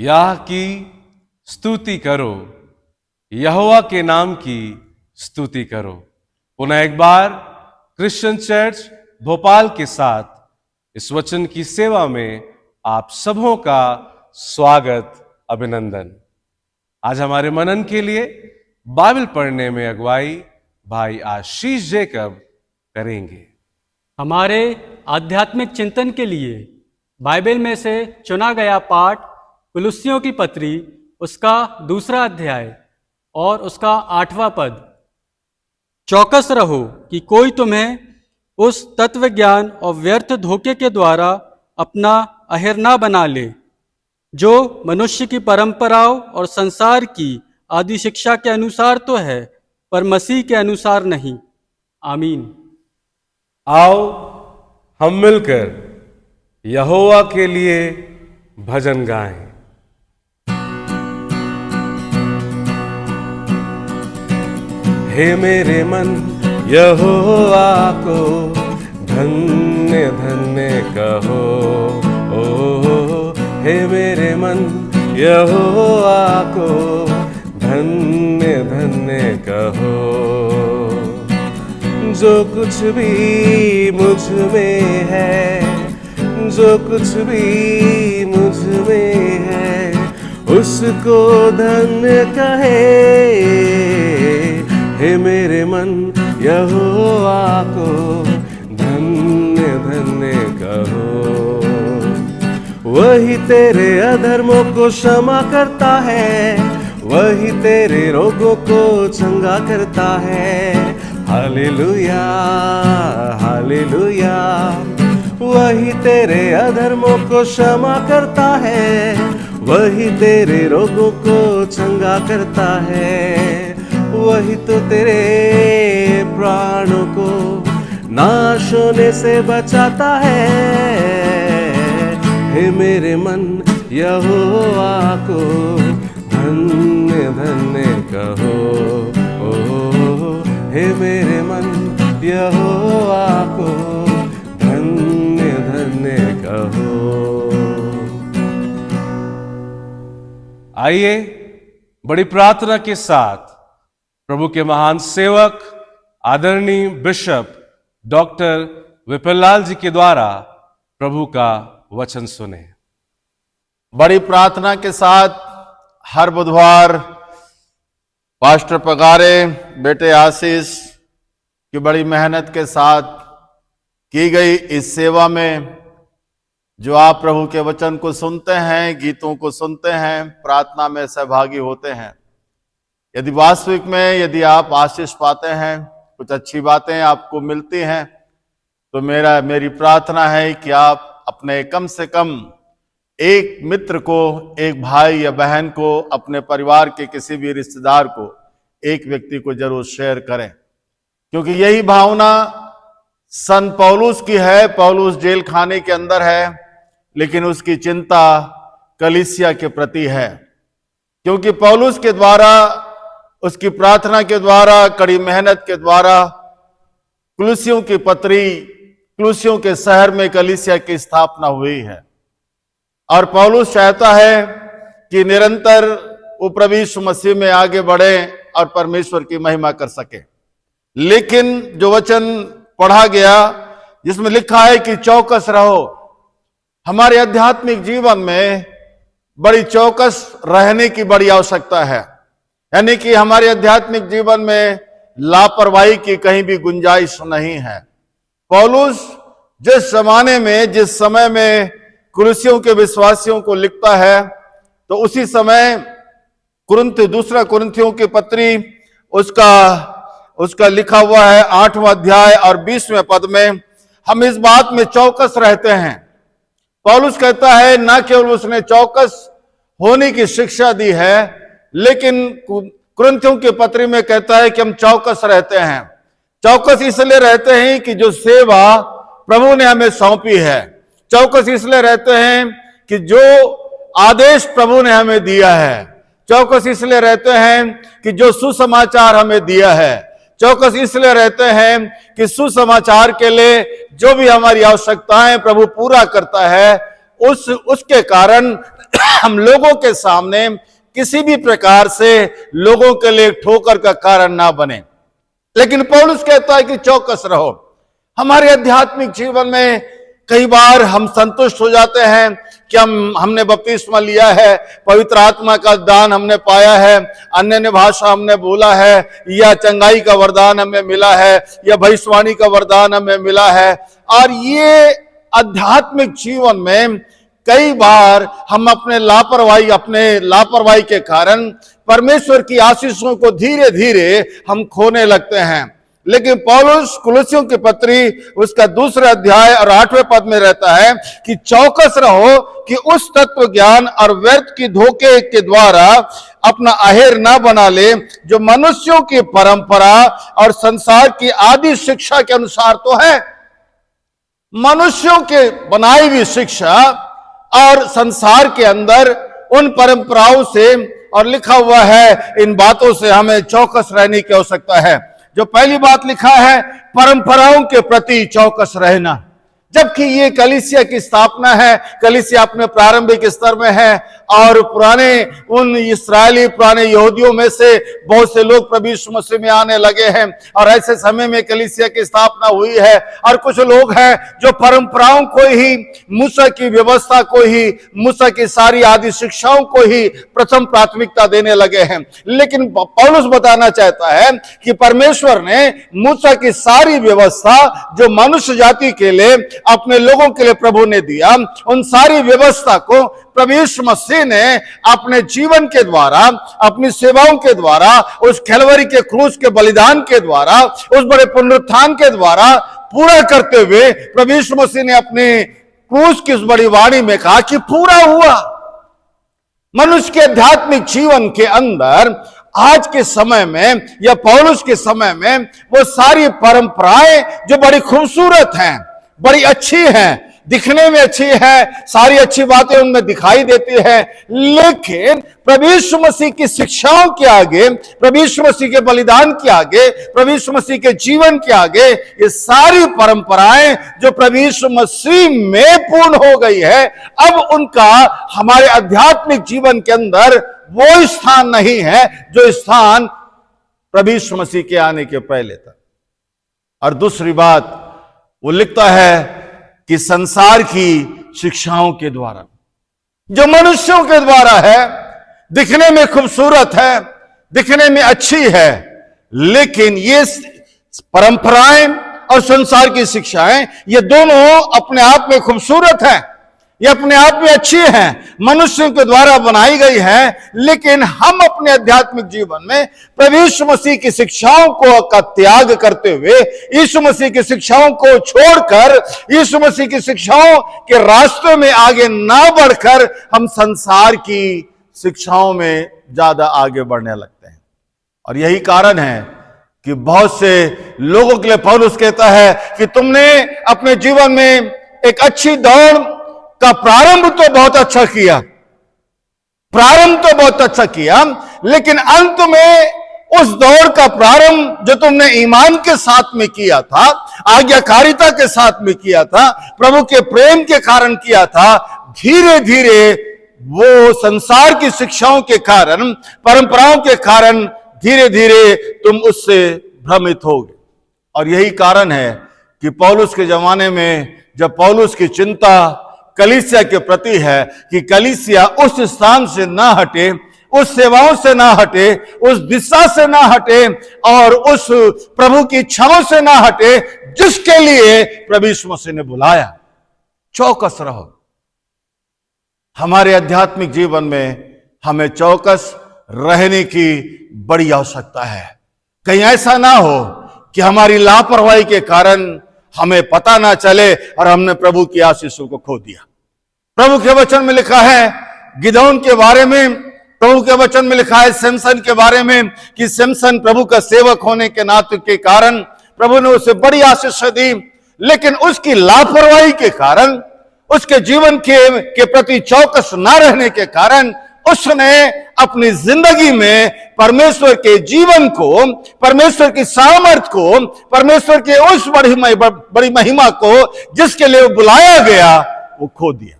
याह की स्तुति करो, यहोवा के नाम की स्तुति करो। पुनः एक बार क्रिश्चियन चर्च भोपाल के साथ इस वचन की सेवा में आप सबों का स्वागत, अभिनंदन। आज हमारे मनन के लिए बाइबल पढ़ने में अगुवाई भाई आशीष जेकब करेंगे। हमारे आध्यात्मिक चिंतन के लिए बाइबल में से चुना गया पाठ कुलुस्सियों की पत्री, उसका 2 अध्याय और उसका 8वां पद। चौकस रहो कि कोई तुम्हें उस तत्व ज्ञान और व्यर्थ धोखे के द्वारा अपना अहिर ना बना ले, जो मनुष्य की परंपराओं और संसार की आदि शिक्षा के अनुसार तो है, पर मसीह के अनुसार नहीं। आमीन। आओ हम मिलकर यहोवा के लिए भजन गाएं। हे मेरे मन यहोवा को धन्य धन्य कहो, ओ हे मेरे मन यहोवा को धन्य धन्य कहो। जो कुछ भी मुझ में है, जो कुछ भी मुझ में है, उसको धन्य कहे। हे मेरे मन यहोवा को धन्य धन्य कहो। वही तेरे अधर्मों को क्षमा करता है, वही तेरे रोगों को चंगा करता है। Hallelujah hallelujah. वही तेरे अधर्मों को क्षमा करता है, वही तेरे रोगों को चंगा करता है। वही तो तेरे प्राणों को नाश होने से बचाता है। हे मेरे मन यहोवा को धन्य धन्य कहो, ओ हे मेरे मन यहोवा को धन्य धन्य कहो। आइए बड़ी प्रार्थना के साथ प्रभु के महान सेवक आदरणीय बिशप डॉक्टर विपिनलाल जी के द्वारा प्रभु का वचन सुने। बड़ी प्रार्थना के साथ हर बुधवार पास्टर पगारे बेटे आशीष की बड़ी मेहनत के साथ की गई इस सेवा में जो आप प्रभु के वचन को सुनते हैं, गीतों को सुनते हैं, प्रार्थना में सहभागी होते हैं, यदि वास्तविक में यदि आप आशीष पाते हैं, कुछ अच्छी बातें आपको मिलती हैं, तो मेरी प्रार्थना है कि आप अपने कम से कम एक मित्र को, एक भाई या बहन को, अपने परिवार के किसी भी रिश्तेदार को, एक व्यक्ति को जरूर शेयर करें, क्योंकि यही भावना संत पौलुस की है। पौलुस जेल खाने के अंदर है, लेकिन उसकी चिंता कलीसिया के प्रति है, क्योंकि पौलुस के द्वारा, उसकी प्रार्थना के द्वारा, कड़ी मेहनत के द्वारा कुलुस्सियों की पत्री, कुलुस्सियों के शहर में कलीसिया की स्थापना हुई है। और पौलुस चाहता है कि निरंतर वो प्रभु यीशु मसीह में आगे बढ़े और परमेश्वर की महिमा कर सके। लेकिन जो वचन पढ़ा गया जिसमें लिखा है कि चौकस रहो, हमारे आध्यात्मिक जीवन में बड़ी चौकस रहने की बड़ी आवश्यकता है। यानी कि हमारे आध्यात्मिक जीवन में लापरवाही की कहीं भी गुंजाइश नहीं है। पौलुस जिस जमाने में, जिस समय में कुलुस्सियों के विश्वासियों को लिखता है, तो उसी समय दूसरा कुरिन्थियों की पत्री उसका लिखा हुआ है 8वां अध्याय और 20वें पद में, हम इस बात में चौकस रहते हैं। पौलुस कहता है न केवल उसने चौकस होने की शिक्षा दी है, लेकिन कुरिन्थियों की पत्री में कहता है कि हम चौकस रहते हैं। चौकस इसलिए रहते हैं कि जो सेवा प्रभु ने हमें सौंपी है, चौकस इसलिए रहते हैं कि जो आदेश प्रभु ने हमें दिया है, चौकस इसलिए रहते हैं कि जो सुसमाचार हमें दिया है, चौकस इसलिए रहते हैं कि सुसमाचार के लिए जो भी हमारी आवश्यकताएं प्रभु पूरा करता है, उसके कारण हम लोगों के सामने किसी भी प्रकार से लोगों के लिए ठोकर का कारण ना बने। लेकिन पौलुस कहता है कि चौकस रहो। हमारे आध्यात्मिक जीवन में कई बार हम संतुष्ट हो जाते हैं कि हमने बपतिस्मा लिया है, पवित्र आत्मा का दान हमने पाया है, अन्य भाषा हमने बोला है, या चंगाई का वरदान हमें मिला है, या भविष्यवाणी का वरदान हमें मिला है। और ये आध्यात्मिक जीवन में कई बार हम अपने लापरवाही के कारण परमेश्वर की आशीषों को धीरे धीरे हम खोने लगते हैं। लेकिन पौलुस कुलुस्सियों की पत्री उसका 2 अध्याय और 8वें पद में रहता है कि चौकस रहो कि उस तत्व ज्ञान और व्यर्थ की धोखे के द्वारा अपना अहेर ना बना ले, जो मनुष्यों की परंपरा और संसार की आदि शिक्षा के अनुसार तो है। मनुष्यों के बनाई हुई शिक्षा और संसार के अंदर उन परंपराओं से, और लिखा हुआ है इन बातों से हमें चौकस रहने की आवश्यकता है। जो पहली बात लिखा है, परंपराओं के प्रति चौकस रहना। जबकि ये कलीसिया की स्थापना है, कलीसिया अपने प्रारंभिक स्तर में है, और उन पुराने यहूदियों में से बहुत से लोग प्रभु यीशु मसीह में आने लगे हैं, और ऐसे समय में कलीसिया की स्थापना हुई है। और कुछ लोग हैं जो परंपराओं को ही, मूसा की व्यवस्था को ही, मूसा की सारी आदि शिक्षाओं को ही प्रथम प्राथमिकता देने लगे हैं। लेकिन पौलुस बताना चाहता है कि परमेश्वर ने मूसा की सारी व्यवस्था जो मनुष्य जाति के लिए, अपने लोगों के लिए प्रभु ने दिया, उन सारी व्यवस्था को प्रभु यीशु मसीह ने अपने जीवन के द्वारा, अपनी सेवाओं के द्वारा, उस कैलवरी के क्रूस के बलिदान के द्वारा, उस बड़े पुनरुत्थान के द्वारा पूरा करते हुए प्रभु यीशु मसीह ने अपने क्रूस की उस बड़ी वाणी में कहा कि पूरा हुआ। मनुष्य के आध्यात्मिक जीवन के अंदर आज के समय में या पौलुस के समय में वो सारी परंपराएं जो बड़ी खूबसूरत हैं, बड़ी अच्छी हैं, दिखने में अच्छी है, सारी अच्छी बातें उनमें दिखाई देती है, लेकिन प्रभु यीशु मसीह की शिक्षाओं के आगे, प्रभु यीशु मसीह के बलिदान के आगे, प्रभु यीशु मसीह के जीवन के आगे, ये सारी परंपराएं जो प्रभु यीशु मसीह में पूर्ण हो गई है, अब उनका हमारे आध्यात्मिक जीवन के अंदर वो स्थान नहीं है जो स्थान प्रभु यीशु मसीह के आने के पहले था। और दूसरी बात वो लिखता है कि संसार की शिक्षाओं के द्वारा, जो मनुष्यों के द्वारा है, दिखने में खूबसूरत है, दिखने में अच्छी है, लेकिन ये परंपराएं और संसार की शिक्षाएं, ये दोनों अपने आप में खूबसूरत है, ये अपने आप में अच्छी हैं, मनुष्यों के द्वारा बनाई गई है। लेकिन हम अपने आध्यात्मिक जीवन में प्रभु यीशु मसीह की शिक्षाओं को का त्याग करते हुए, यीशु मसीह की शिक्षाओं को छोड़कर, यीशु मसीह की शिक्षाओं के रास्तों में आगे ना बढ़कर हम संसार की शिक्षाओं में ज्यादा आगे बढ़ने लगते हैं। और यही कारण है कि बहुत से लोगों के लिए पौलुस कहता है कि तुमने अपने जीवन में एक अच्छी दौड़ का प्रारंभ तो बहुत अच्छा किया, लेकिन अंत में उस दौड़ का प्रारंभ जो तुमने ईमान के साथ में किया था, आज्ञाकारिता के साथ में किया था, प्रभु के प्रेम के कारण किया था, धीरे धीरे वो संसार की शिक्षाओं के कारण, परंपराओं के कारण धीरे धीरे तुम उससे भ्रमित होगे। और यही कारण है कि पौलुस के जमाने में जब पौलुस की चिंता कलीसिया के प्रति है कि कलीसिया उस स्थान से ना हटे, उस सेवाओं से ना हटे, उस दिशा से ना हटे, और उस प्रभु की इच्छाओं से ना हटे जिसके लिए प्रभु यीशु मसीह ने बुलाया। चौकस रहो। हमारे आध्यात्मिक जीवन में हमें चौकस रहने की बड़ी आवश्यकता है। कहीं ऐसा ना हो कि हमारी लापरवाही के कारण हमें पता ना चले और हमने प्रभु की आशीषों को खो दिया। प्रभु के वचन में लिखा है गिदोन के बारे में, प्रभु के वचन में लिखा है सिमसन के बारे में कि सिमसन प्रभु का सेवक होने के नाते के कारण प्रभु ने उसे बड़ी आशीष दी, लेकिन उसकी लापरवाही के कारण, उसके जीवन के प्रति चौकस ना रहने के कारण उसने अपनी जिंदगी में परमेश्वर के जीवन को, परमेश्वर की सामर्थ को, परमेश्वर के उस बड़ी महिमा को जिसके लिए बुलाया गया वो खो दिया।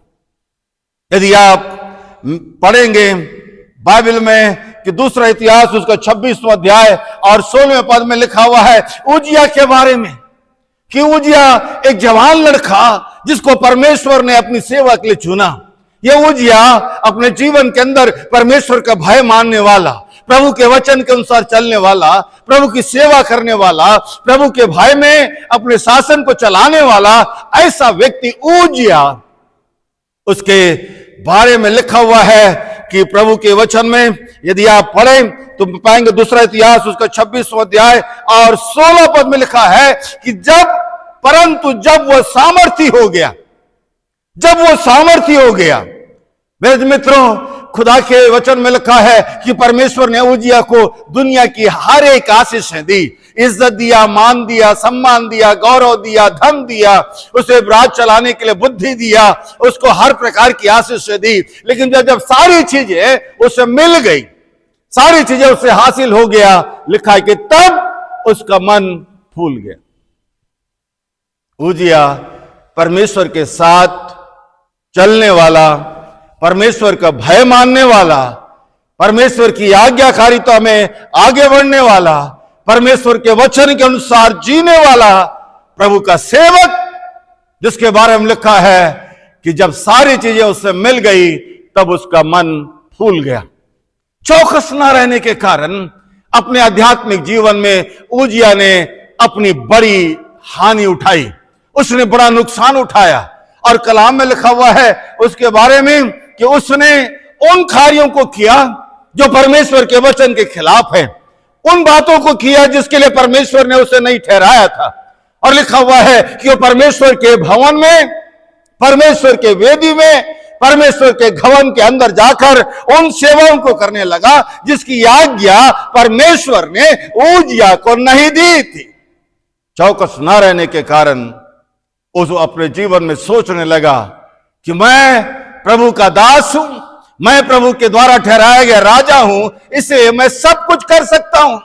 यदि आप पढ़ेंगे बाइबल में कि दूसरा इतिहास उसका 26वां अध्याय और 16वें पद में लिखा हुआ है उजिया के बारे में कि उजिया एक जवान लड़का जिसको परमेश्वर ने अपनी सेवा के लिए चुना। यह उजिया अपने जीवन के अंदर परमेश्वर का भय मानने वाला, प्रभु के वचन के अनुसार चलने वाला, प्रभु की सेवा करने वाला, प्रभु के भय में अपने शासन को चलाने वाला ऐसा व्यक्ति उजिया, उसके बारे में लिखा हुआ है कि प्रभु के वचन में यदि आप पढ़ें तो पाएंगे दूसरा इतिहास उसका 26वां अध्याय और 16 पद में लिखा है कि परंतु जब वह सामर्थी हो गया, जब वो सामर्थी हो गया। मेरे मित्रों, खुदा के वचन में लिखा है कि परमेश्वर ने उजिया को दुनिया की हर एक आशीषें दी, इज्जत दिया, मान दिया, सम्मान दिया, गौरव दिया, धन दिया, उसे राज चलाने के लिए बुद्धि दिया, उसको हर प्रकार की आशीषें दी। लेकिन जब सारी चीजें उसे मिल गई, सारी चीजें उसे हासिल हो गया, लिखा है कि तब उसका मन फूल गया। उजिया परमेश्वर के साथ चलने वाला, परमेश्वर का भय मानने वाला, परमेश्वर की आज्ञाकारिता में आगे बढ़ने वाला, परमेश्वर के वचन के अनुसार जीने वाला प्रभु का सेवक, जिसके बारे में लिखा है कि जब सारी चीजें उससे मिल गई तब उसका मन फूल गया। चौकस न रहने के कारण अपने आध्यात्मिक जीवन में उजिया ने अपनी बड़ी हानि उठाई, उसने बड़ा नुकसान उठाया। और कलाम में लिखा हुआ है उसके बारे में कि उसने उन कार्यों को किया जो परमेश्वर के वचन के खिलाफ है, उन बातों को किया जिसके लिए परमेश्वर ने उसे नहीं ठहराया था। और लिखा हुआ है कि वो परमेश्वर के भवन में, परमेश्वर के वेदी में, परमेश्वर के भवन के अंदर जाकर उन सेवाओं को करने लगा जिसकी आज्ञा परमेश्वर ने उजिया को नहीं दी थी। चौकस न रहने के कारण उस अपने जीवन में सोचने लगा कि मैं प्रभु का दास हूं, मैं प्रभु के द्वारा ठहराया गया राजा हूं, इससे मैं सब कुछ कर सकता हूं।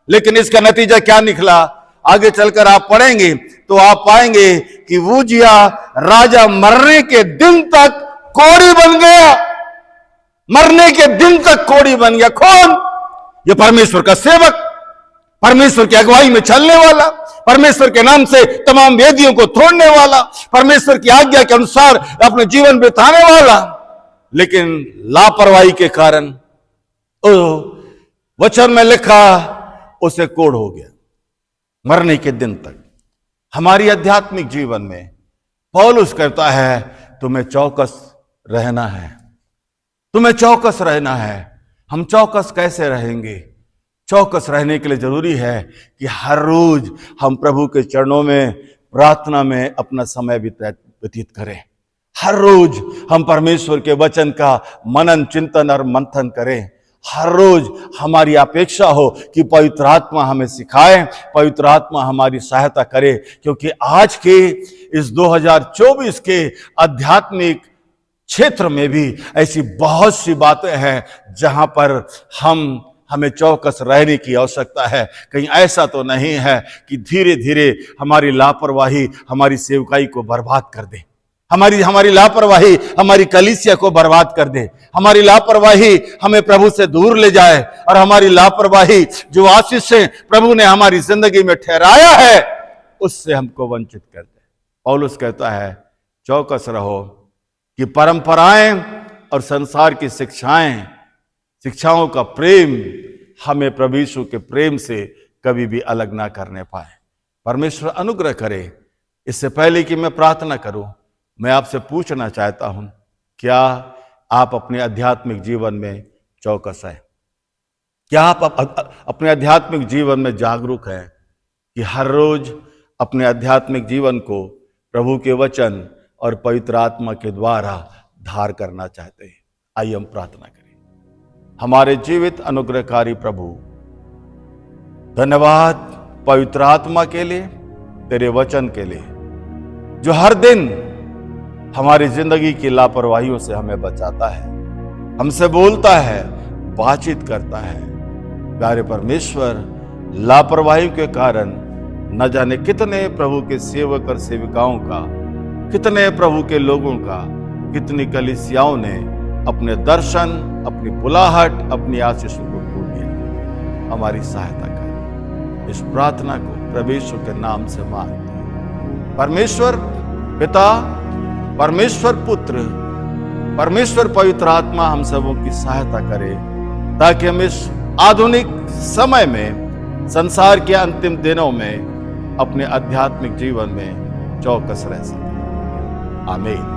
लेकिन इसका नतीजा क्या निकला, आगे चलकर आप पढ़ेंगे तो आप पाएंगे कि उजिया राजा मरने के दिन तक कोढ़ी बन गया, मरने के दिन तक कोढ़ी बन गया। कौन? ये परमेश्वर का सेवक, परमेश्वर की अगुवाई में चलने वाला, परमेश्वर के नाम से तमाम वेदियों को तोड़ने वाला, परमेश्वर की आज्ञा के अनुसार अपने जीवन बिताने वाला। लेकिन लापरवाही के कारण वचन में लिखा उसे कोढ़ हो गया मरने के दिन तक। हमारी आध्यात्मिक जीवन में पौलुस कहता है तुम्हें चौकस रहना है, तुम्हें चौकस रहना है। हम चौकस कैसे रहेंगे? चौकस रहने के लिए जरूरी है कि हर रोज हम प्रभु के चरणों में प्रार्थना में अपना समय व्यतीत करें। हर रोज हम परमेश्वर के वचन का मनन, चिंतन और मंथन करें। हर रोज हमारी अपेक्षा हो कि पवित्र आत्मा हमें सिखाए, पवित्र आत्मा हमारी सहायता करे, क्योंकि आज के इस 2024 के आध्यात्मिक क्षेत्र में भी ऐसी बहुत सी बातें हैं जहां पर हमें चौकस रहने की आवश्यकता है। कहीं ऐसा तो नहीं है कि धीरे धीरे हमारी लापरवाही हमारी सेवकाई को बर्बाद कर दे, हमारी लापरवाही हमारी कलीसिया को बर्बाद कर दे, हमारी लापरवाही हमें प्रभु से दूर ले जाए, और हमारी लापरवाही जो आशीष से प्रभु ने हमारी जिंदगी में ठहराया है उससे हमको वंचित कर दे। पौलुस कहता है चौकस रहो कि परंपराएं और संसार की शिक्षाओं का प्रेम हमें प्रभु यीशु के प्रेम से कभी भी अलग ना करने पाए। परमेश्वर अनुग्रह करे। इससे पहले कि मैं प्रार्थना करूं, मैं आपसे पूछना चाहता हूं, क्या आप अपने आध्यात्मिक जीवन में चौकस हैं? क्या आप अपने आध्यात्मिक जीवन में जागरूक हैं कि हर रोज अपने आध्यात्मिक जीवन को प्रभु के वचन और पवित्र आत्मा के द्वारा धार करना चाहते हैं? आइए हम प्रार्थना करें। हमारे जीवित अनुग्रहकारी प्रभु, धन्यवाद पवित्र आत्मा के लिए, तेरे वचन के लिए, जो हर दिन हमारी जिंदगी की लापरवाहियों से हमें बचाता है, हमसे बोलता है, बातचीत करता है। प्यारे परमेश्वर, लापरवाही के कारण न जाने कितने प्रभु के सेवक और सेविकाओं का, कितने प्रभु के लोगों का, कितनी कलीसियाओं ने अपने दर्शन, अपनी बुलाहट, अपनी आशीषों को भूल गया। हमारी सहायता कर। इस प्रार्थना को परमेश्वर के नाम से मांगते हैं। परमेश्वर पिता, परमेश्वर पुत्र, परमेश्वर पवित्र आत्मा हम सबों की सहायता करे, ताकि हम इस आधुनिक समय में, संसार के अंतिम दिनों में अपने आध्यात्मिक जीवन में चौकस रह सकें। आमीन।